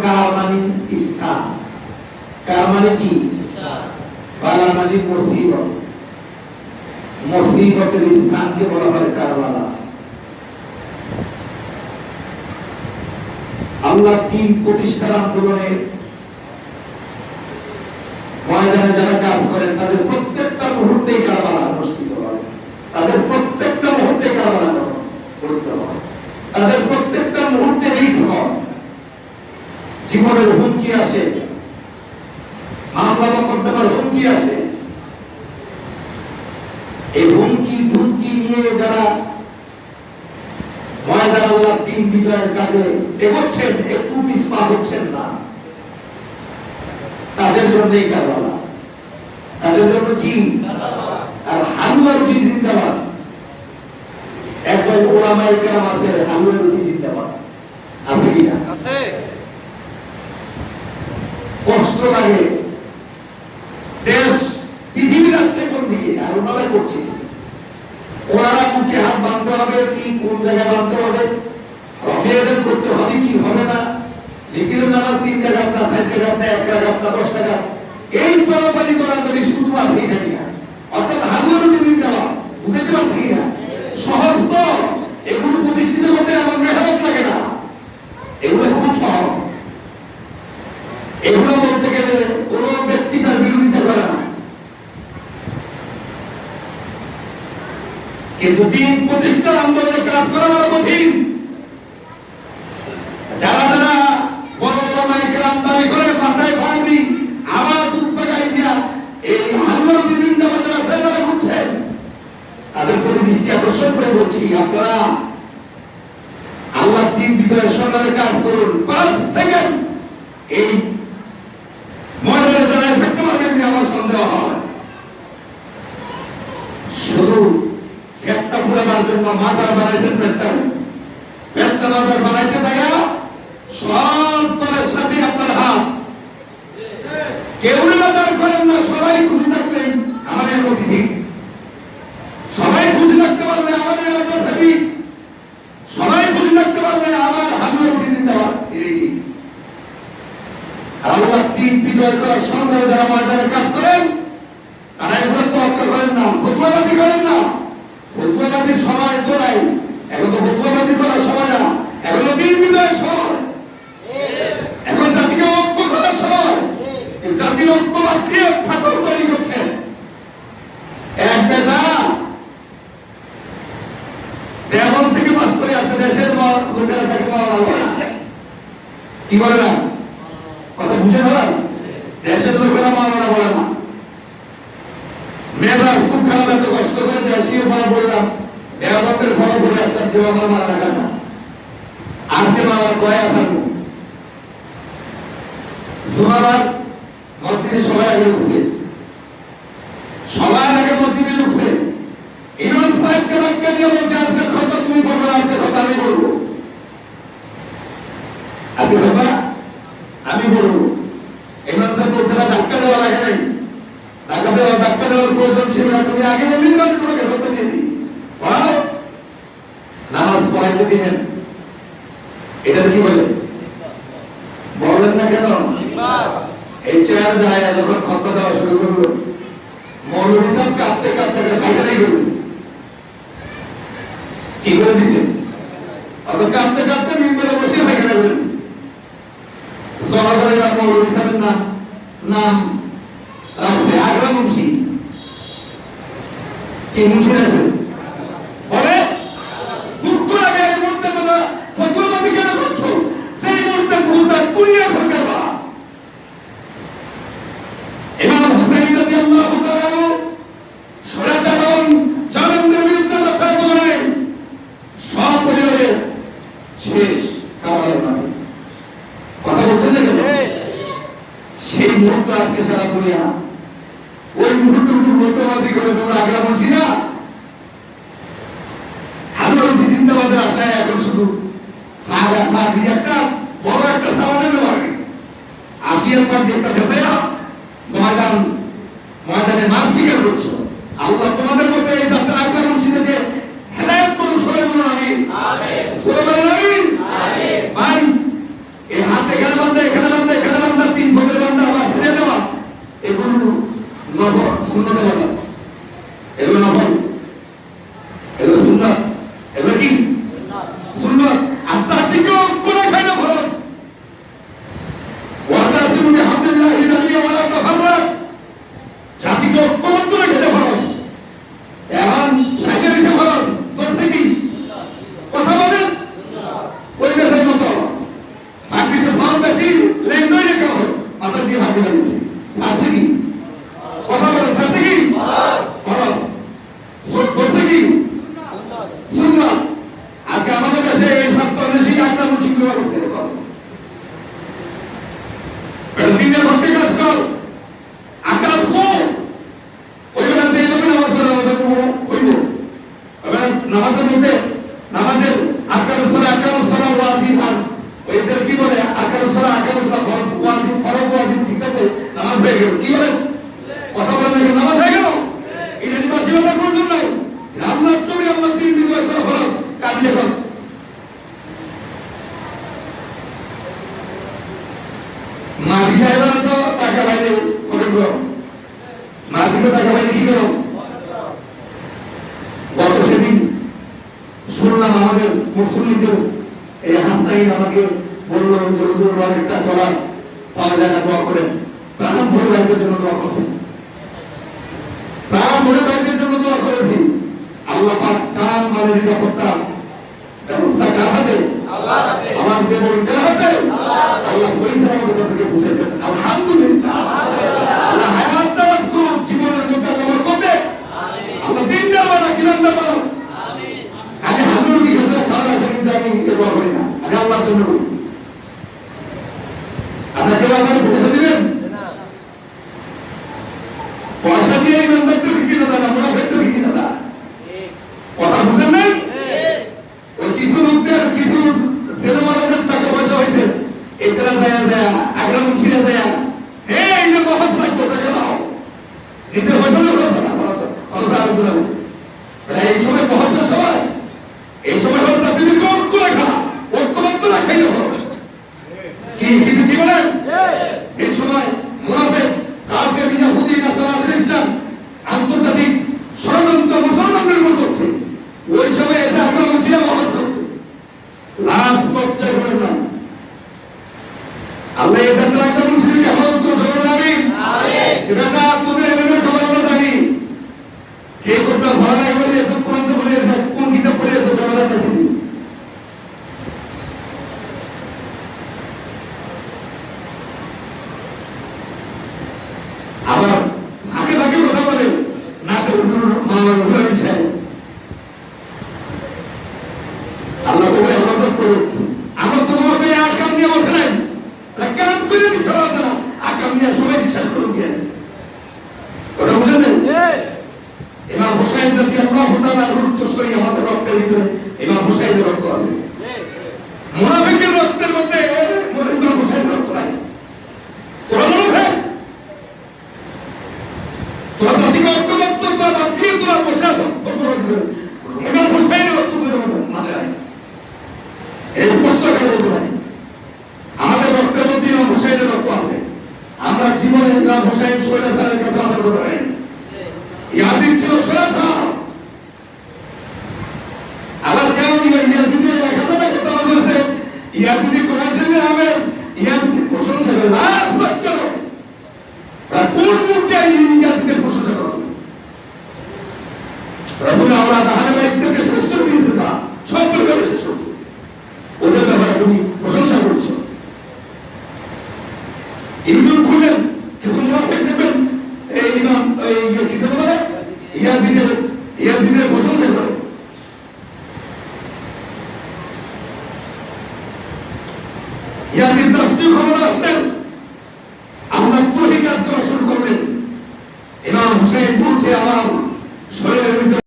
কার মানে স্থান, কার মানে কি বালা মানে মুসিবত, মুসিবতের স্থানকে বলা হয় কারবালা। আল্লাহ দ্বীন প্রতিষ্ঠার আন্দোলনে ময়দানে যারা কাজ করেন তাদের প্রত্যেকটা মুহূর্তেই কারবালা অনুষ্ঠিত হয়, তাদের প্রত্যেকটা মুহূর্তে কারবালা করতে হয়, তাদের প্রত্যেকটা মুহূর্তে রিস্ক হয়, জীবনের হুমকি আসে, মামলা মোকদ্দমার হুমকি আসে। এই হুমকি ধুমকি নিয়ে যারা ময়দান আল্লাহ দ্বীন বিজয়ের কাজে এগোচ্ছেন, একটু পিছপা হচ্ছেন না, তাদের জন্যই কারবালা, তাদের জন্য কি আর হালুয়া রুটি জিন্দাবাদ। একদল ওলামায়ে কেরাম আছে হালুয়া রুটি জিন্দাবাদ, আছে কি না? আছে। কষ্ট লাগে, দেশ পৃথিবী যাচ্ছে কোন দিকে আর ওনারা করছে, ওনারা মুখে হাত বাঁধতে হবে কি, কোন জায়গায় বাঁধতে হবে, রফিয়াদান করতে হবে কি হবে না, জিকিরের নামাজ 3 রাকাত না 4 রাকাত না 1 রাকাত না 10 রাকাত, এই পরপালি করার জন্য শুধু আছে এখানে না। অর্থাৎ হাজার দিন দেওয়া বুঝতে পারছি না, সহজ তো, এগুলো প্রতিষ্ঠিত করতে আমার মেহনত লাগে না, এগুলো খুব সহজ। এগুলো বলতে গেলে কোন ব্যক্তি তার বিরোধিতা করে না, কিন্তু দিন প্রতিষ্ঠার আন্দোলনে কাজ করা কঠিন। যারা যারা বড় বড় মাইকের আমদানি করে মাথায় পাগড়ি আবার উৎপাগাই দিয়া এই হালুয়া জিন্দাবাদের আশায় তারা ঘুরছেন, তাদের প্রতি দৃষ্টি আকর্ষণ করে বলছি, আপনারা আল্লাহ দ্বীন বিজয়ের সম্মানে কাজ করুন। 5 সেকেন্ড এই ময়দানে দাঁড়ায় থাকতে পারবেন না আমার সন্দেহ হয়। শুধু ফেটটা পুরাবার জন্য মাজার বানাইছেন, ফেটটা মাজার বানাইতে যাইয়া সব দলের সাথে আপনার হাত, কেউ মাজার করেন না, সবাই খুশি থাকলেন আমাদের অতিথি, সবাই খুশি থাকতে পারলে আমাদের এলাকার সাথী, সবাই খুশি থাকতে পারলে আমার হালুয়া অতিথি দেওয়া এই আল্লাহ দ্বীন বিজয় করার সন্ধানে যারা ময়দানে কাজ করেন তারা এগুলো তোয়াক্কা করেন না, ফতুয়াবাজি করেন না। ফতুয়াবাজির সময় তো নাই, এখন তো ফতুয়াবাজি করার সময় না, এখন তো দ্বীন বিজয়ের সময়, এখন জাতিকে ঐক্য করার সময়। জাতির ঐক্যবাদ দিয়ে ফাটল তৈরি করছে এক বেটা দেওয়াল থেকে পাস করে আসছে, দেশের লোকেরা তাকে কি বলে না, কথা বুঝে না, দেশের লোকেরা মাওলানা বলে না। মেয়েরা খুব খারাপ, এত কষ্ট করে দেশীয় মারা বললাম, দেওয়ালের খবর বলে আসলাম, কেউ আমার মারা রাখা না, আজকে মারা কয়ে আসার সুমাবার মন্ত্রী সবাই আগে উঠছে, সবাই আগে মন্ত্রী উঠছে, ইমাম সাহেবকে ধাক্কা দিয়ে বলছে আজকের খবর তুমি বলবে, আজকের খবর আমি বলবো, আজকের খবর আমি বলবো। ইমাম সাহেব বলছে না ধাক্কা দেওয়া লাগে নাই, ধাক্কা দেওয়ার প্রয়োজন ছিল না, তুমি আগে বললি তো আমি তোমাকে ধরতে দিয়ে দিই, নামাজ পড়াইতে দিলেন, এটা কি বলে বলেন না কেন? এই চেয়ার যায় যখন খতবা দেওয়া শুরু করলো, মৌলভী সাহেব কাঁদতে কাঁদতে পায়খানাই করে দিচ্ছে, কি করে দিছে, অত কাঁদতে কাঁদতে মিম্বরে বসে পায়খানা করে দিচ্ছে। জনগণের মৌলভী সাহেবের নাম রাখছে আগ্রা মুন্সি, কি মুন্সি আছে বলে দুঃখ লাগে এই মুহূর্তে বলা ফতুয়াবাজি কেন করছো, সেই মুহূর্তে ভূতা তুই এখন করবা। ইমাম হুসাইন রাদিয়াল্লাহু তাআলা সরাচারণ জালেমদের বিরুদ্ধে লড়াই করে সব পরিবারের শেষ কারাগারে মানে কথা বলছেন না কেন? সেই মুহূর্ত আজকে সারা দুনিয়া ওই মুহূর্তের উপর মতবাজি করে তোমরা আগ্রা বলছি না, হাজার জিন্দাবাদের আশায় এখন শুধু একটা বড় একটা সামানের লাগে আসিয়ার পর একটা দেশে ময়দানে নাচ স্বীকার করছো। আল্লাহ তোমাদের মধ্যে এই যাত্রা আগ্রা মসজিদকে হেদায়েত করুন, সবাই বলুন আমিন। ভাই এই হাতে কেন বাঁধে সুন্নত আলাদা, এগুলো নফল, এগুলো সুন্নাত, এগুলো কি সুন্নাত। আর জাতিকে করে খাই না ফরজ। ওয়াতাসিমু বিহাবলিল্লাহি জামিআন ওয়া লা তাফাররাকু, জাতিকে ঐক্যবদ্ধ করে খেতে ফরজ। এখন সাইকেল এসে ফরজ, দোস্তে কি কথা বলেন ওই বেশি মতো চাকরিতে সব বেশি লেনদই রেখা হয়, মাথার দিয়ে ভাবি লাগিয়েছে সাথে কি কথা বলেন, সাথে কি ফরজ, দোস্তে কি সুন্নাত। আজকে আমাদের দেশে এই সপ্তাহ বেশি একটা মুসলিম অবস্থা কর, দিনের ভক্তি কাজ কর, আকাশ কর, ওই বেলাতে এরকম নামাজ পড়া হইব। এবার নামাজের মধ্যে নামাজের আকারুস সালাহ ওয়াজিব, আর ওইদের কি বলে আকারুস সালাহ ফরজ ওয়াজিব, ফরজ ওয়াজিব ঠিক আছে, নামাজ হয়ে গেল। কি বলে কথা বলে নাকি নামাজ হয়ে গেল? এটা নিবাসীদের প্রয়োজন নাই। আল্লাহ তুমি আল্লাহ তিন বিজয় করা ফরজ কাজ লেখন। মাঝি সাহেবরা তো টাকা পাইলে অনেক গরম, মাঝিকে টাকা পাইলে কি গরম। গত সেদিন শুনলাম আমাদের মুসলিমদের এই হাসনাইন আমাকে বললো একটা ডলার পাওয়া যায় না, দোয়া করেন। প্রাণ ভরে বাইকের জন্য দোয়া করছি, প্রাণ ভরে বাইকের জন্য দোয়া করেছি। আল্লাহ পাক চান মানে নিরাপত্তা ব্যবস্থা কার হাতে? আমার দেবর কার হাতে? আল্লাহ পয়সা আমাদের থেকে বুঝেছেন, আলহামদুলিল্লাহ। আল্লাহ হায়াত দারাজ করুন, জীবনের মধ্যে আল্লাহ করবে, আল্লাহ দিন দেওয়া না কিরান দেওয়া। আমি হাজুর কি গেছে খাওয়া আসে, কিন্তু আমি দোয়া করি না, আমি আল্লাহর জন্য করি। আপনার কেউ আমাকে পয়সা দিবেন? পয়সা দিয়ে ইমানদারদের বিক্রি না, আমরা ভেতর বিক্রি না, কথা বুঝেন নাই? ওই কিছু লোকদের কিছু জেলমানদের টাকা পয়সা হয়েছে, এতরা যায় যায় আগ্রাম ছিঁড়ে যায়, হে এই যে বহস লাগবে টাকা দাও, নিজের পয়সা দেবো এই সময় বহসের সময়, এই সময় হল তুমি ঐক্য রাখা, ঐক্যবদ্ধ রাখাই কি কিন্তু কি বলেন? এই সময় মুনাফিক কাফের ইহুদি নাসারা খ্রিস্টান আন্তর্জাতিক ষড়যন্ত্র মুসলমানদের উপর চলছে। ওই সময় এসে আমরা মুসলিম অবস্থা লাশ কবজা করেন না। আল্লাহ এই ক্ষেত্রে একটা মুসলিমকে হেফাজত করে সবাই আমিন। এটা তোদের এদের খবর আমরা জানি, কে কোনটা ভালো লাগে বলে এসব কোরআন তো বলে এসব কোন কিতাব পড়ে এসব সমাধান কাছে দিই। আবার ভাগে ভাগে কথা বলে না তো মামার বিষয়। আল্লাহ তোকে হেফাজত করুক। আমরা তো তোমাকে আকাম নিয়ে বসে নাই, কাম করে দিচ্ছে না, আকাম নিয়ে সবাই বিশ্বাস করুন। কথা বুঝে নেন? ইমাম হুসাইন রাদিয়াল্লাহু তাআলা উত্তরসূরি আমাদের রক্তের ভিতরে ইমাম হুসাইনের রক্ত আছে। মুনাফিকের রক্তের মধ্যে ইমাম হুসাইনের রক্ত নাই। তোরা মুনাফিক, তোরা জাতিকে ঐক্যবদ্ধ করা দিয়ে তোরা বসে আছো, ইমাম হুসাইনের রক্ত করে মাঝে নাই, এই স্পষ্ট করে বলতে পারি। আমাদের রক্তের মধ্যে ইমাম হুসাইনের রক্ত আছে। আমরা জীবনে ইমাম হুসাইন শৈলাসারের কাছে আসার কথা পাই। ইয়াজিদ ছিল শৈলাসার, আবার কেন ইয়াজিদের একাধারে কথা বলছে, ইয়াজিদি কোরআন শরীফে হবে, ইয়াজিদি প্রশংসা করে রাজপথ চলো, কোন মুখে ইয়াজিদের প্রশংসা করো? রাসূল আল্লাহ তাআলা ব্যক্তিকে শ্রেষ্ঠ দিয়েছে, না সব ব্যাপারে শ্রেষ্ঠ হচ্ছে, ওদের ব্যাপারে তুমি প্রশংসা করছো। ইবনুল খুলেন কিছু মুনাফিক দেখবেন এই ইমাম এই কি বলে ইয়াজিদের প্রশংসা করে। ইয়াজিদ রাষ্ট্রীয় ক্ষমতা আসলেন, আল্লাহ প্রতিকার করা শুরু করলেন। ইমাম হুসাইন বলছে আমার